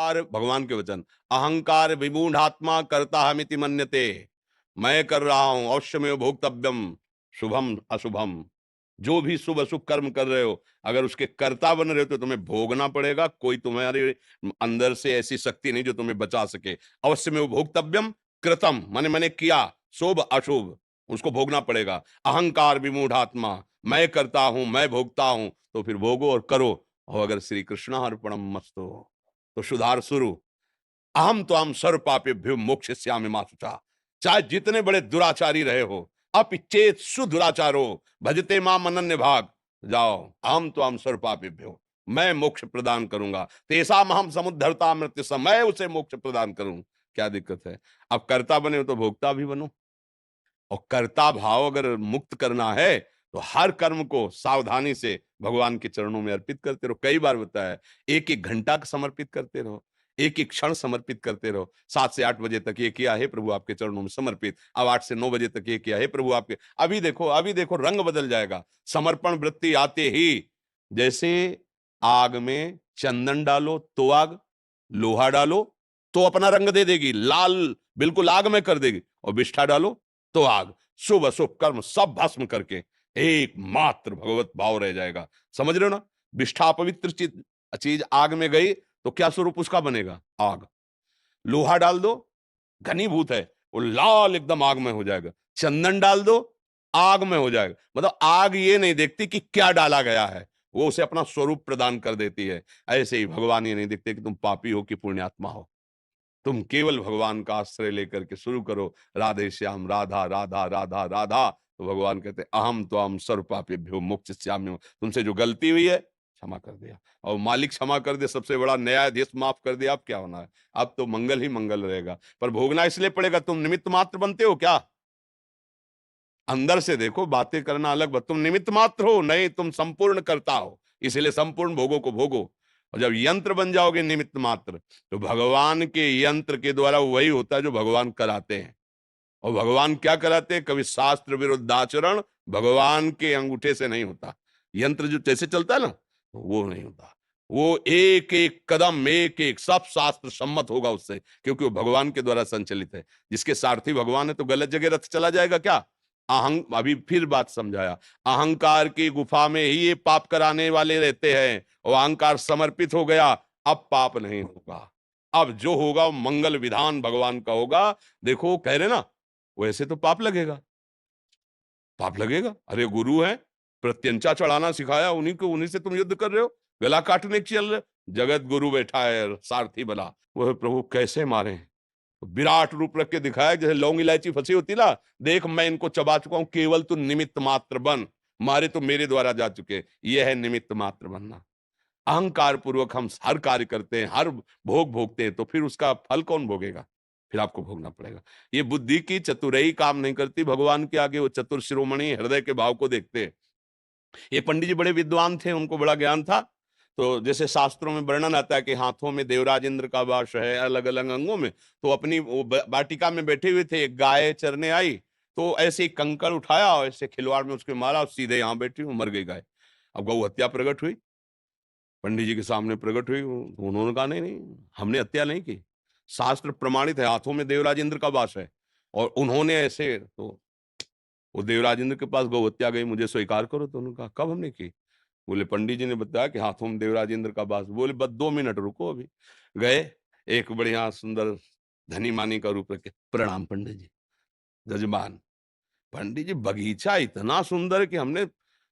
भगवान के वचन, अहंकार विमूढ़ात्मा कर्ता हमिति मन्यते, मैं कर रहा हूं, अवश्यमेव भोक्तव्यम, शुभम अशुभम। जो भी शुभ अशुभ कर्म कर रहे हो, अगर उसके कर्ता बन रहे हो तो तुम्हें भोगना पड़ेगा। कोई तुम्हारे अंदर से ऐसी शक्ति नहीं जो तुम्हें बचा सके। अवश्यमेव भोक्तव्यम, कृतम माने मैंने किया, शुभ अशुभ उसको भोगना पड़ेगा। अहंकार विमूढ़ात्मा, मैं करता हूं, मैं भोगता हूं, तो फिर भोगो और करो। और अगर श्री कृष्णार्पणम मस्तु, तो सुधार शुरू। अहम तो हम सर्व पापेभ्यो मोक्षयिष्यामि मा शुचा। चाहे जितने बड़े दुराचारी रहे हो, अपिचेत सुदुराचारो भजते माम अनन्य भाग, जाओ, अहम तो हम सर्व पापेभ्यो, मैं मोक्ष प्रदान करूंगा। तेसाम हम समुद्धरता मृत्यु समय, उसे मोक्ष प्रदान करूं। क्या दिक्कत है? अब कर्ता बने हो तो भोक्ता भी बनो। और कर्ता भाव अगर मुक्त करना है तो हर कर्म को सावधानी से भगवान के चरणों में अर्पित करते रहो। कई बार बताया, एक एक घंटा समर्पित करते रहो, एक एक क्षण समर्पित करते रहो। 7 से 8 बजे तक ये किया है प्रभु आपके चरणों में समर्पित, अब 8 से 9 बजे तक ये किया है प्रभु आपके। अभी देखो रंग बदल जाएगा। समर्पण वृत्ति आते ही, जैसे आग में चंदन डालो तो आग, लोहा डालो तो अपना रंग दे देगी, लाल बिल्कुल आग में कर देगी, और विष्ठा डालो तो आग। शुभ अशुभ कर्म सब भस्म करके एकमात्र भगवत भाव रह जाएगा। समझ रहे हो ना? विष्ठा पवित्र चीज आग में गई तो क्या स्वरूप उसका बनेगा? आग। लोहा डाल दो, घनीभूत है, वो लाल एकदम आग में हो जाएगा। चंदन डाल दो, आग में हो जाएगा। मतलब आग ये नहीं देखती कि क्या डाला गया है, वो उसे अपना स्वरूप प्रदान कर देती है। ऐसे ही भगवान ये नहीं देखते कि तुम पापी हो कि पुण्यात्मा हो। तुम केवल भगवान का आश्रय लेकर के शुरू करो, राधे श्याम राधा राधा राधा राधा, तो भगवान कहते अहम तो हम सर्व पापेभ्यो मोक्षयिष्यामि। तुमसे जो गलती हुई है क्षमा कर दिया, और मालिक क्षमा कर दे, सबसे बड़ा न्यायाधीश माफ कर दे, अब क्या होना है? अब तो मंगल ही मंगल रहेगा। पर भोगना इसलिए पड़ेगा, तुम निमित्त मात्र बनते हो क्या? अंदर से देखो, बातें करना अलग बात, तुम निमित्त मात्र हो, नहीं तुम संपूर्ण करता हो, इसलिए संपूर्ण भोगों को भोगो। और जब यंत्र बन जाओगे निमित्त मात्र, तो भगवान के यंत्र के द्वारा वही होता है जो भगवान कराते हैं। और भगवान क्या कराते हैं? कभी शास्त्र विरुद्ध आचरण भगवान के अंगूठे से नहीं होता। यंत्र जो जैसे चलता है ना, वो नहीं होता। वो एक एक कदम, एक एक सब शास्त्र सम्मत होगा उससे, क्योंकि वो भगवान के द्वारा संचालित है। जिसके सारथी भगवान है तो गलत जगह रथ चला जाएगा क्या? अभी फिर बात समझाया, अहंकार की गुफा में ही ये पाप कराने वाले रहते हैं, और अहंकार समर्पित हो गया, अब पाप नहीं होगा। अब जो होगा वो मंगल विधान भगवान का होगा। देखो कह रहे ना, वैसे तो पाप लगेगा, पाप लगेगा। अरे गुरु है, प्रत्यंचा चढ़ाना सिखाया, उन्हीं को, उन्हीं से तुम युद्ध कर रहे हो, गला काटने की चल रहे हो। जगत गुरु बैठा है सारथी बना, वह प्रभु कैसे मारे? विराट रूप रख के दिखाया, जैसे लौंग इलायची फंसी होती ना, देख मैं इनको चबा चुका हूं, केवल तू निमित्त मात्र बन। मारे तो मेरे द्वारा जा चुके, यह है निमित्त मात्र बनना। अहंकार पूर्वक हम हर कार्य करते हैं, हर भोग भोगते हैं, तो फिर उसका फल कौन भोगेगा? फिर आपको भोगना पड़ेगा। ये बुद्धि की चतुराई काम नहीं करती, भगवान के आगे वो चतुर शिरोमणि हृदय के भाव को देखते हैं। ये पंडित जी बड़े विद्वान थे, उनको बड़ा ज्ञान था। तो जैसे शास्त्रों में वर्णन आता है कि हाथों में देवराज इंद्र का वास है, अलग अलग अंगों में, तो अपनी वो वाटिका में बैठे हुए थे, एक गाय चरने आई, तो ऐसे ही कंकड़ उठाया और ऐसे खिलवाड़ में उसके मारा, और सीधे यहाँ बैठी, मर गई गाय। अब गौ हत्या प्रकट हुई, पंडित जी के सामने प्रकट हुई, तो उन्होंने कहा नहीं नहीं, हमने हत्या नहीं की, शास्त्र प्रमाणित है, हाथों में देवराज इंद्र का वास है, और उन्होंने ऐसे, तो वो देवराज इंद्र के पास गौ हत्या गई, मुझे स्वीकार करो। तो उन्होंने कहा कब हमने की? बोले पंडित जी ने बताया कि हाथों में देवराज इंद्र का वास। बोले बस 2 मिनट रुको, अभी गए, एक बढ़िया सुंदर धनी मानी का रूप रखे, प्रणाम पंडित जी, जजमान। पंडित जी बगीचा इतना सुंदर कि हमने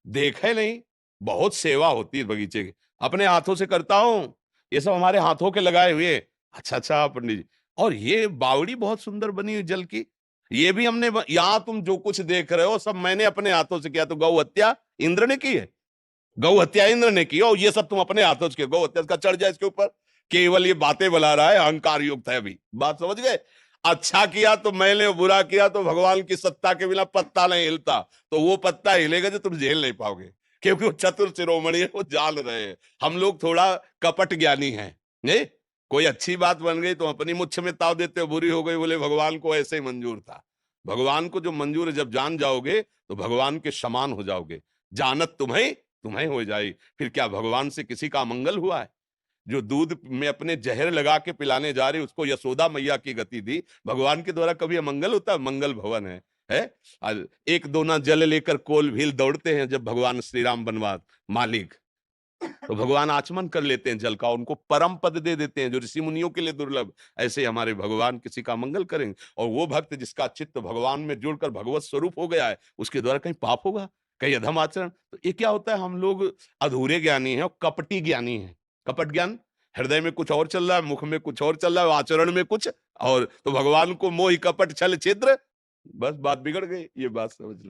देखा ही नहीं, बहुत सेवा होती है बगीचे की, अपने हाथों से करता हूँ, ये सब हमारे हाथों के लगाए हुए। अच्छा अच्छा पंडित जी, और ये बावड़ी बहुत सुंदर बनी हुई जल की, ये भी हमने यहाँ तुम जो कुछ देख रहे हो सब मैंने अपने हाथों से किया। तो गौ हत्या इंद्र ने की है, गौ हत्या इंद्र ने की, और ये सब तुम अपने हाथों से किया। गौ हत्या का चढ़ जाए इसके ऊपर, केवल ये बातें बुला रहा है, अहंकार युक्त है। अभी बात समझ गए? अच्छा किया तो मैंने, बुरा किया तो भगवान की सत्ता के बिना पत्ता नहीं हिलता, तो वो पत्ता हिलेगा जो तुम झेल नहीं पाओगे, क्योंकि वो चतुर शिरोमणि है, वो जान रहे हैं। हम लोग थोड़ा कपट ज्ञानी हैं, नहीं? कोई अच्छी बात बन गई तो अपनी मुच्छ में ताव देते हो, बुरी हो गई बोले भगवान को ऐसे ही मंजूर था। भगवान को जो मंजूर है, जब जान जाओगे तो भगवान के समान हो जाओगे। जानत तुम्हें तुम्हें हो जाए, फिर क्या भगवान से किसी का मंगल हुआ है? जो दूध में अपने जहर लगा के पिलाने जा रहे उसको यशोदा मैया की गति दी। भगवान के द्वारा कभी अमंगल होता है? मंगल भवन है। एक दोना जल लेकर कोल भील दौड़ते हैं जब भगवान श्री राम बनवास मालिक, तो भगवान आचमन कर लेते हैं जल का, उनको परम पद दे देते हैं जो ऋषि मुनियों के लिए दुर्लभ। ऐसे हमारे भगवान किसी का मंगल करेंगे। और वो भक्त जिसका चित्त भगवान में जुड़कर भगवत स्वरूप हो गया है, उसके द्वारा कहीं पाप होगा, कहीं अधम आचरण? तो ये क्या होता है, हम लोग अधूरे ज्ञानी हैं और कपटी ज्ञानी हैं। कपट ज्ञान, हृदय में कुछ और चल रहा है, मुख में कुछ और चल रहा है, आचरण में कुछ और। तो भगवान को मोह कपट छल छिद्र, बस बात बिगड़ गई। ये बात समझ लें।